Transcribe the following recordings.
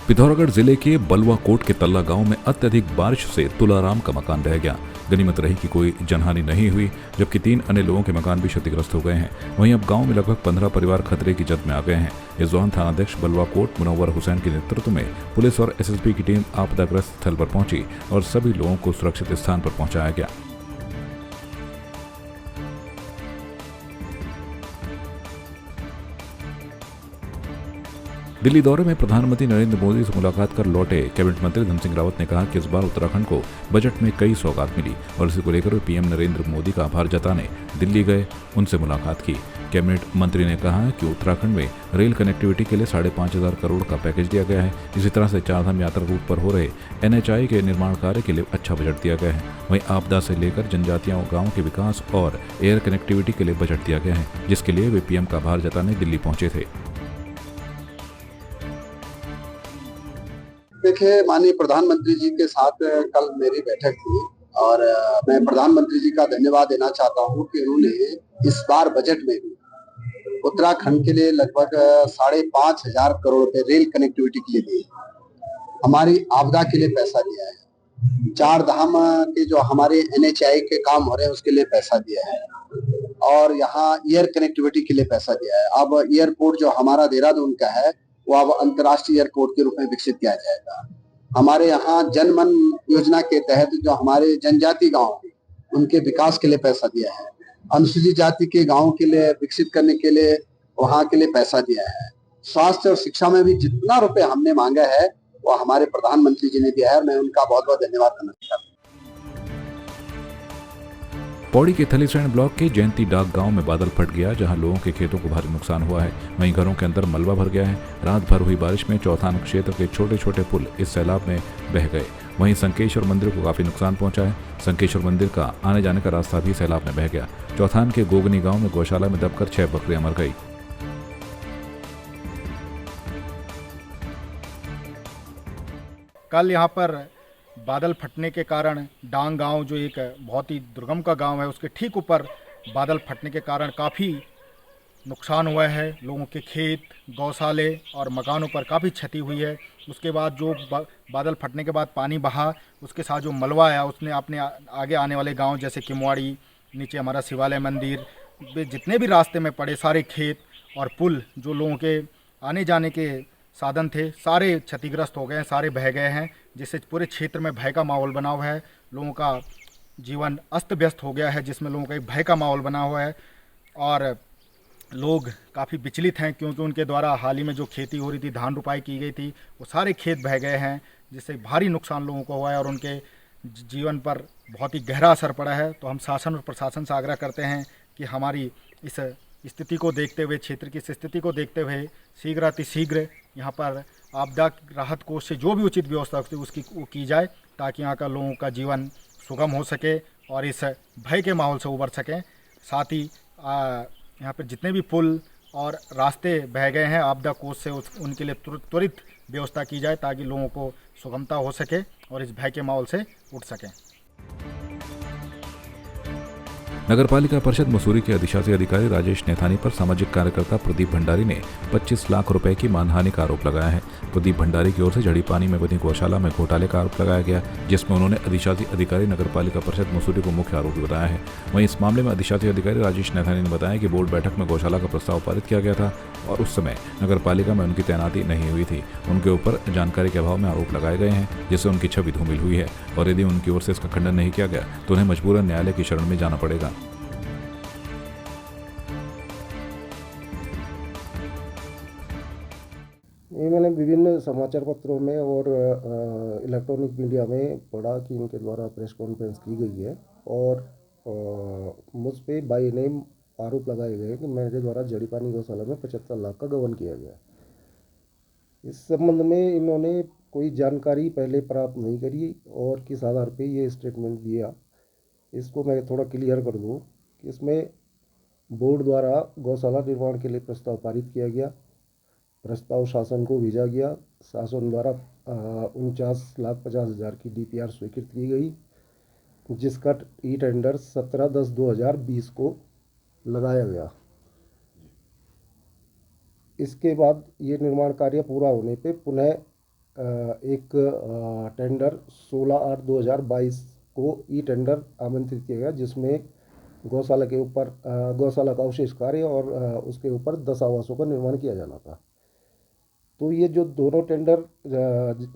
पिथौरागढ़ जिले के बलुआ कोट के तल्ला गांव में अत्यधिक बारिश से तुलाराम का मकान ढह गया। गनीमत रही कि कोई जनहानि नहीं हुई, जबकि 3 अन्य लोगों के मकान भी क्षतिग्रस्त हो गए हैं। वहीं अब गांव में लगभग 15 परिवार खतरे की जद में आ गए हैं। इस दौरान थानाध्यक्ष बलुआ कोट मुनव्वर हुसैन के नेतृत्व में पुलिस और एसएसबी की टीम आपदाग्रस्त स्थल पर पहुंची और सभी लोगों को सुरक्षित स्थान पर पहुंचाया गया। दिल्ली दौरे में प्रधानमंत्री नरेंद्र मोदी से मुलाकात कर लौटे कैबिनेट मंत्री धन सिंह रावत ने कहा कि इस बार उत्तराखंड को बजट में कई सौगात मिली और इसी को लेकर वे पीएम नरेंद्र मोदी का आभार जताने दिल्ली गए, उनसे मुलाकात की। कैबिनेट मंत्री ने कहा कि उत्तराखंड में रेल कनेक्टिविटी के लिए 5,500 करोड़ का पैकेज दिया गया है। इसी तरह से चारधाम यात्रा रूट पर हो रहे NHI के निर्माण कार्य के लिए अच्छा बजट दिया गया है। वहीं आपदा से लेकर जनजातीय गाँव के विकास और एयर कनेक्टिविटी के लिए बजट दिया गया है, जिसके लिए वे पीएम का आभार जताने दिल्ली पहुंचे थे। देखिए, माननीय प्रधानमंत्री जी के साथ कल मेरी बैठक थी और मैं प्रधानमंत्री जी का धन्यवाद देना चाहता हूं कि उन्होंने इस बार बजट में भी उत्तराखंड के लिए लगभग 5,500 करोड़ रुपए रेल कनेक्टिविटी के लिए दिए, हमारी आपदा के लिए पैसा दिया है, चार धाम के जो हमारे NHI के काम हो रहे हैं उसके लिए पैसा दिया है और यहाँ एयर कनेक्टिविटी के लिए पैसा दिया है। अब एयरपोर्ट जो हमारा देहरादून का है वो अब अंतर्राष्ट्रीय एयरपोर्ट के रूप में विकसित किया जाएगा। हमारे यहाँ जनमन योजना के तहत जो हमारे जनजाति गांव उनके विकास के लिए पैसा दिया है, अनुसूचित जाति के गांव के लिए विकसित करने के लिए वहां के लिए पैसा दिया है। स्वास्थ्य और शिक्षा में भी जितना रुपए हमने मांगा है वो हमारे प्रधानमंत्री जी ने दिया है और मैं उनका बहुत बहुत धन्यवाद करना चाहता हूँ। पौड़ी के थलीसैंण ब्लॉक के जयंती डाक गांव में बादल फट गया, जहां लोगों के खेतों को भारी नुकसान हुआ है। वहीं घरों के अंदर मलबा भर गया है। रात भर हुई बारिश में चौथान क्षेत्र के छोटे छोटे पुल इस सैलाब में बह गए। वहीं संकेश्वर मंदिर को काफी नुकसान पहुंचा है। संकेश्वर मंदिर का आने जाने का रास्ता भी सैलाब में बह गया। चौथान के गोगनी गाँव में गौशाला में दबकर 6 बकरियां मर गई। कल यहाँ पर बादल फटने के कारण डांग गांव, जो एक बहुत ही दुर्गम का गांव है, उसके ठीक ऊपर बादल फटने के कारण काफ़ी नुकसान हुआ है। लोगों के खेत, गौशाले और मकानों पर काफ़ी क्षति हुई है। उसके बाद जो बादल फटने के बाद पानी बहा, उसके साथ जो मलबा आया उसने अपने आगे आने वाले गांव जैसे किमवाड़ी, नीचे हमारा शिवालय मंदिर, जितने भी रास्ते में पड़े सारे खेत और पुल जो लोगों के आने जाने के साधन थे सारे क्षतिग्रस्त हो गए हैं, सारे बह गए हैं, जिससे पूरे क्षेत्र में भय का माहौल बना हुआ है। लोगों का जीवन अस्त व्यस्त हो गया है, जिसमें लोगों का एक भय का माहौल बना हुआ है और लोग काफ़ी विचलित हैं, क्योंकि उनके द्वारा हाल ही में जो खेती हो रही थी, धान रुपाई की गई थी, वो सारे खेत बह गए हैं, जिससे भारी नुकसान लोगों को हुआ है और उनके जीवन पर बहुत ही गहरा असर पड़ा है। तो हम शासन और प्रशासन से आग्रह करते हैं कि हमारी इस स्थिति को देखते हुए, क्षेत्र की स्थिति को देखते हुए शीघ्र अतिशीघ्र यहाँ पर आपदा राहत कोष से जो भी उचित व्यवस्था होती है उसकी वो की जाए, ताकि यहाँ का लोगों का जीवन सुगम हो सके और इस भय के माहौल से उबर सकें। साथ ही यहाँ पर जितने भी पुल और रास्ते बह गए हैं आपदा कोष से, उनके लिए त्वरित व्यवस्था की जाए, ताकि लोगों को सुगमता हो सके और इस भय के माहौल से उठ सकें। नगरपालिका परिषद मसूरी के अधिशासी अधिकारी राजेश नेथानी पर सामाजिक कार्यकर्ता प्रदीप भंडारी ने 25 लाख रुपए की मानहानि का आरोप लगाया है। प्रदीप भंडारी की ओर से झड़ी पानी में बनी गौशाला में घोटाले का आरोप लगाया गया, जिसमें उन्होंने अधिशासी अधिकारी नगरपालिका परिषद मसूरी को मुख्य आरोपी बताया है। वहीं इस मामले में अधिशासी अधिकारी राजेश नेथानी ने बताया कि बोर्ड बैठक में गौशाला का प्रस्ताव पारित किया गया था और उस समय नगरपालिका में उनकी तैनाती नहीं हुई थी। उनके ऊपर जानकारी के अभाव में आरोप लगाए गए हैं, जिससे उनकी छवि धूमिल हुई है और यदि उनकी ओर से इसका खंडन नहीं किया गया तो उन्हें मजबूरन न्यायालय की शरण में जाना पड़ेगा। ये मैंने विभिन्न समाचार पत्रों में और इलेक्ट्रॉनिक मीडिया में पढ़ा कि इनके द्वारा प्रेस कॉन्फ्रेंस की गई है और मुझ पे बाय नेम आरोप लगाए गए कि मेरे द्वारा जड़ी पानी गौशाला में 75 लाख का गबन किया गया। इस संबंध में इन्होंने कोई जानकारी पहले प्राप्त नहीं करी और किस आधार पे ये स्टेटमेंट दिया, इसको मैं थोड़ा क्लियर कर दूँ कि इसमें बोर्ड द्वारा गौशाला निर्माण के लिए प्रस्ताव पारित किया गया, प्रस्ताव शासन को भेजा गया, शासन द्वारा 49,50,000 की DPR स्वीकृत की गई, जिसका ई टेंडर 17/10/2020 को लगाया गया। इसके बाद ये निर्माण कार्य पूरा होने पे पुनः एक टेंडर 16/8/2022 को ई टेंडर आमंत्रित किया गया, जिसमें गौशाला के ऊपर गौशाला का अवशेष कार्य और उसके ऊपर 10 आवासों का निर्माण किया जाना था। तो ये जो दोनों टेंडर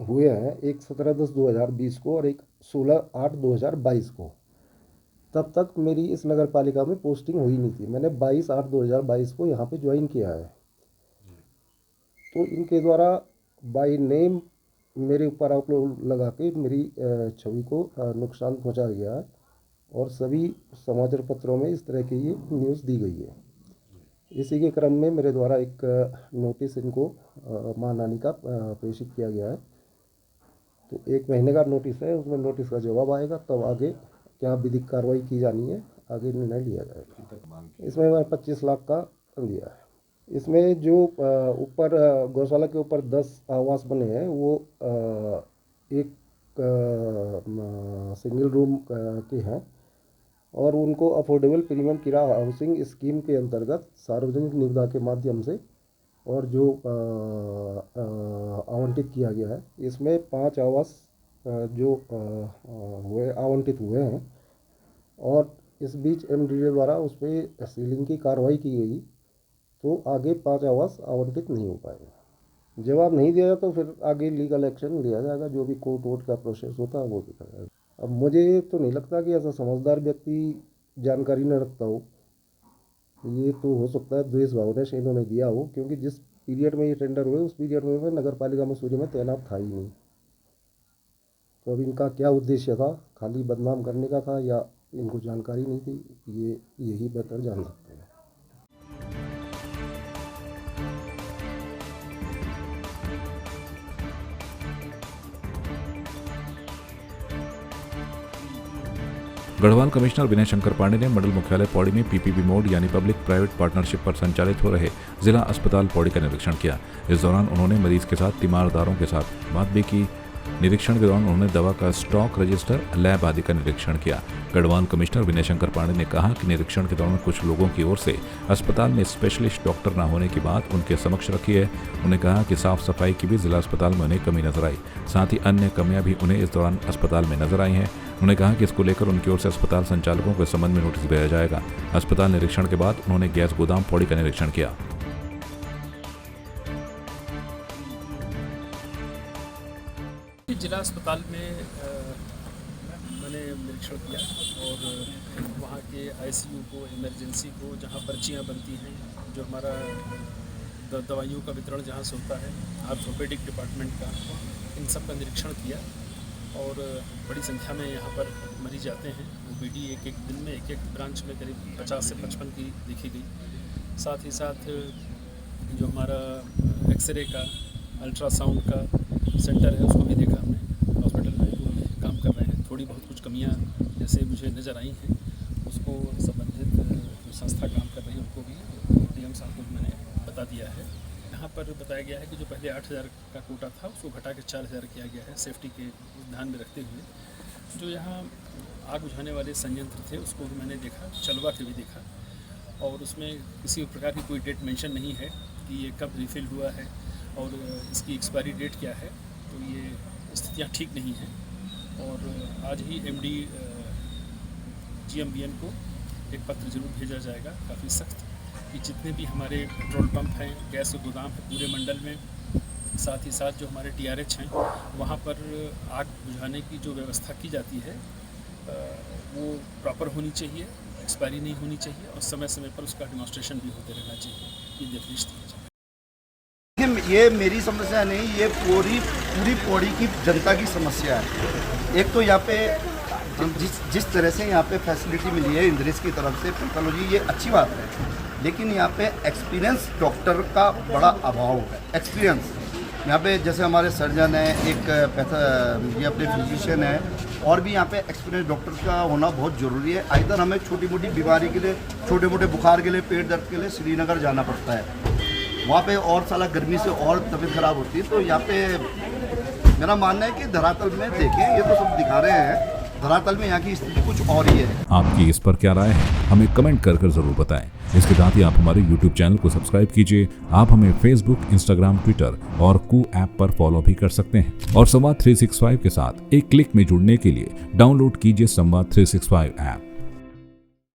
हुए हैं, एक 17/10/2020 को और एक 16/8/2022 को, तब तक मेरी इस नगर पालिका में पोस्टिंग हुई नहीं थी। मैंने 22/8/2022 को यहाँ पे ज्वाइन किया है। तो इनके द्वारा बाय नेम मेरे ऊपर आरोप लगा के मेरी छवि को नुकसान पहुँचा गया है और सभी समाचार पत्रों में इस तरह की ये न्यूज़ दी गई है। इसी के क्रम में मेरे द्वारा एक नोटिस इनको मानहानि का प्रेषित किया गया है। तो 1 महीने का नोटिस है, उसमें नोटिस का जवाब आएगा, तब आगे क्या विधिक कार्रवाई की जानी है, आगे निर्णय लिया जाएगा। इसमें मैंने 25 लाख का दिया है। इसमें जो ऊपर गौशाला के ऊपर 10 आवास बने हैं, वो एक सिंगल रूम के हैं और उनको अफोर्डेबल प्रीमियम किराया हाउसिंग स्कीम के अंतर्गत सार्वजनिक निविदा के माध्यम से और जो आवंटित किया गया है, इसमें 5 आवास जो आवंटित हुए हैं और इस बीच MDDA द्वारा उस पर सीलिंग की कार्रवाई की गई, तो आगे 5 आवास आवंटित नहीं हो पाएगा। जवाब नहीं दिया तो फिर आगे लीगल एक्शन लिया जाएगा, जो भी कोर्ट का प्रोसेस होता है वो भी करेगा। अब मुझे तो नहीं लगता कि ऐसा समझदार व्यक्ति जानकारी न रखता हो। ये तो हो सकता है द्वेष भावना से इन्होंने दिया हो, क्योंकि जिस पीरियड में ये टेंडर हुए उस पीरियड में मैं नगर पालिका मसूरी में तैनात था ही नहीं। तो अब इनका क्या उद्देश्य था, खाली बदनाम करने का था या इनको जानकारी नहीं थी, ये यही बेहतर जान सकते हैं। गढ़वाल कमिश्नर विनय शंकर पांडे ने मंडल मुख्यालय पौड़ी में PPP मोड यानी पब्लिक प्राइवेट पार्टनरशिप पर संचालित हो रहे जिला अस्पताल पौड़ी का निरीक्षण किया। इस दौरान उन्होंने मरीज के साथ तीमारदारों के साथ बात भी की। निरीक्षण के दौरान उन्होंने दवा का स्टॉक, रजिस्टर, लैब आदि का निरीक्षण किया। गढ़वाल कमिश्नर विनय शंकर पांडे ने कहा कि निरीक्षण के दौरान कुछ लोगों की ओर से अस्पताल में स्पेशलिस्ट डॉक्टर न होने की बात उनके समक्ष रखी है। उन्होंने कहा कि साफ सफाई की भी जिला अस्पताल में उन्हें कमी नजर आई, साथ ही अन्य कमियां भी उन्हें इस दौरान अस्पताल में नजर आई हैं। उन्होंने कहा कि इसको लेकर उनकी ओर से अस्पताल संचालकों के संबंध में नोटिस भेजा जाएगा। अस्पताल निरीक्षण के बाद उन्होंने गैस गोदाम पौड़ी का निरीक्षण किया। जिला अस्पताल में मैंने निरीक्षण किया और वहाँ के ICU को, इमरजेंसी को, जहाँ पर्चियाँ बनती हैं, जो हमारा दवाइयों का वितरण जहाँ से होता है, आर्थोपेडिक डिपार्टमेंट का, इन सब का निरीक्षण किया। और बड़ी संख्या में यहाँ पर मरीज आते हैं। OPD एक दिन में एक ब्रांच में करीब 50 से 55 की देखी गई। साथ ही साथ जो हमारा एक्सरे का, अल्ट्रासाउंड का सेंटर है, उसको भी देखा हमने हॉस्पिटल में, वो भी काम कर रहे हैं। थोड़ी बहुत कुछ कमियां जैसे मुझे नज़र आई हैं, उसको संबंधित जो संस्था काम कर रही है उनको भी DM साहब को मैंने बता दिया है। यहाँ पर बताया गया है कि जो पहले 8,000 का कोटा था उसको घटा के 4,000 किया गया है, सेफ्टी के ध्यान में रखते हुए। जो यहाँ आग बुझाने वाले संयंत्र थे उसको भी मैंने देखा, चलवा के भी देखा, और उसमें किसी प्रकार की कोई डेट मेंशन नहीं है कि ये कब रिफ़िल हुआ है और इसकी एक्सपायरी डेट क्या है। तो ये स्थितियाँ ठीक नहीं हैं और आज ही MD GMBN को एक पत्र जरूर भेजा जाएगा, काफ़ी सख्त, कि जितने भी हमारे पेट्रोल पंप हैं, गैस गोदाम है पूरे मंडल में, साथ ही साथ जो हमारे TRH हैं, वहाँ पर आग बुझाने की जो व्यवस्था की जाती है वो प्रॉपर होनी चाहिए, एक्सपायरी नहीं होनी चाहिए और समय समय पर उसका डेमोन्स्ट्रेशन भी होते रहना चाहिए। ये निर्देश दिया जाए। ये मेरी समस्या नहीं, ये पूरी पौड़ी की जनता की समस्या है। एक तो यहाँ पे जिस तरह से यहाँ पे फैसिलिटी मिली है इंद्रेश की तरफ से पैथोलॉजी, ये अच्छी बात है, लेकिन यहाँ पे एक्सपीरियंस डॉक्टर का बड़ा अभाव है। एक्सपीरियंस यहाँ पे जैसे हमारे सर्जन है, एक ये अपने फिजिशियन है, और भी यहाँ पे एक्सपीरियंस डॉक्टर का होना बहुत ज़रूरी है। आइदर हमें छोटी मोटी बीमारी के लिए, छोटे मोटे बुखार के लिए, पेट दर्द के लिए श्रीनगर जाना पड़ता है, वहाँ पे और साला गर्मी से और तबीयत ख़राब होती है। तो यहाँ पे मेरा मानना है कि धरातल में देखें, ये तो सब दिखा रहे हैं धरातल में यहाँ की स्थिति कुछ और ही है। आपकी इस पर क्या राय है, हमें कमेंट कर जरूर बताएं। इसके साथ ही आप हमारे YouTube चैनल को सब्सक्राइब कीजिए। आप हमें Facebook, Instagram, Twitter और कू ऐप पर फॉलो भी कर सकते हैं। और संवाद 365 के साथ एक क्लिक में जुड़ने के लिए डाउनलोड कीजिए संवाद 365 ऐप।